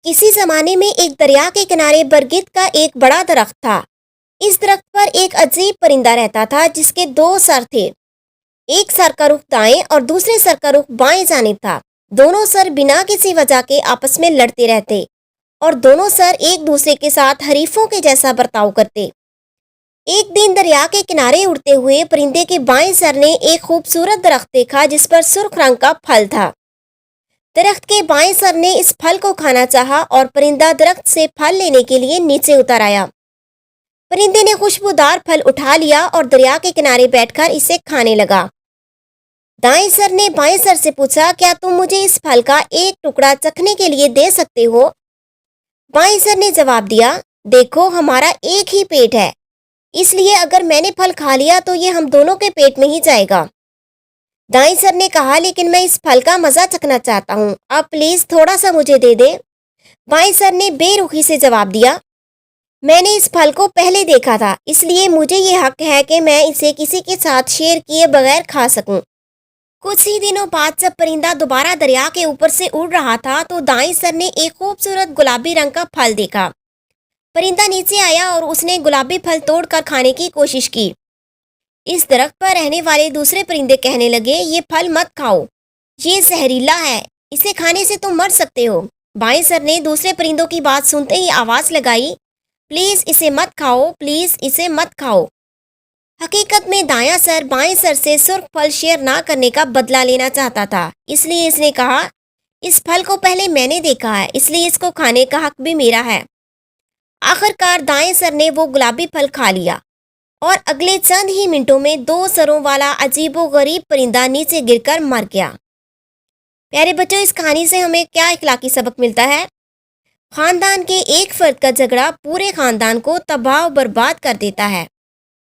کسی زمانے میں ایک دریا کے کنارے برگد کا ایک بڑا درخت تھا۔ اس درخت پر ایک عجیب پرندہ رہتا تھا جس کے دو سر تھے۔ ایک سر کا رخ دائیں اور دوسرے سر کا رخ بائیں جانب تھا۔ دونوں سر بنا کسی وجہ کے آپس میں لڑتے رہتے اور دونوں سر ایک دوسرے کے ساتھ حریفوں کے جیسا برتاؤ کرتے۔ ایک دن دریا کے کنارے اڑتے ہوئے پرندے کے بائیں سر نے ایک خوبصورت درخت دیکھا جس پر سرخ رنگ کا پھل تھا۔ درخت کے بائیں سر نے اس پھل کو کھانا چاہا اور پرندہ درخت سے پھل لینے کے لیے نیچے اتر آیا۔ پرندے نے خوشبودار پھل اٹھا لیا اور دریا کے کنارے بیٹھ کر اسے کھانے لگا۔ دائیں سر نے بائیں سر سے پوچھا، کیا تم مجھے اس پھل کا ایک ٹکڑا چکھنے کے لیے دے سکتے ہو؟ بائیں سر نے جواب دیا، دیکھو ہمارا ایک ہی پیٹ ہے، اس لیے اگر میں نے پھل کھا لیا تو یہ ہم دونوں کے پیٹ میں ہی جائے گا۔ دائیں سر نے کہا، لیکن میں اس پھل کا مزہ چکھنا چاہتا ہوں، آپ پلیز تھوڑا سا مجھے دے دیں۔ بائیں سر نے بے رخی سے جواب دیا، میں نے اس پھل کو پہلے دیکھا تھا، اس لیے مجھے یہ حق ہے کہ میں اسے کسی کے ساتھ شیئر کیے بغیر کھا سکوں۔ کچھ ہی دنوں بعد جب پرندہ دوبارہ دریا کے اوپر سے اڑ رہا تھا تو دائیں سر نے ایک خوبصورت گلابی رنگ کا پھل دیکھا۔ پرندہ نیچے آیا اور اس نے گلابی پھل توڑ کر کھانے کی کوشش کی۔ اس درخت پر رہنے والے دوسرے پرندے کہنے لگے، یہ پھل مت کھاؤ، یہ زہریلا ہے، اسے کھانے سے تم مر سکتے ہو۔ بائیں سر نے دوسرے پرندوں کی بات سنتے ہی آواز لگائی، پلیز اسے مت کھاؤ، پلیز اسے مت کھاؤ۔ حقیقت میں دایاں سر بائیں سر سے سرخ پھل شیئر نہ کرنے کا بدلہ لینا چاہتا تھا، اس لیے اس نے کہا، اس پھل کو پہلے میں نے دیکھا ہے، اس لیے اس کو کھانے کا حق بھی میرا ہے۔ آخر کار دائیں سر نے وہ گلابی پھل کھا لیا اور اگلے چند ہی منٹوں میں دو سروں والا عجیب و غریب پرندہ نیچے گر کر مر گیا۔ پیارے بچوں، اس کہانی سے ہمیں کیا اخلاقی سبق ملتا ہے؟ خاندان کے ایک فرد کا جھگڑا پورے خاندان کو تباہ و برباد کر دیتا ہے۔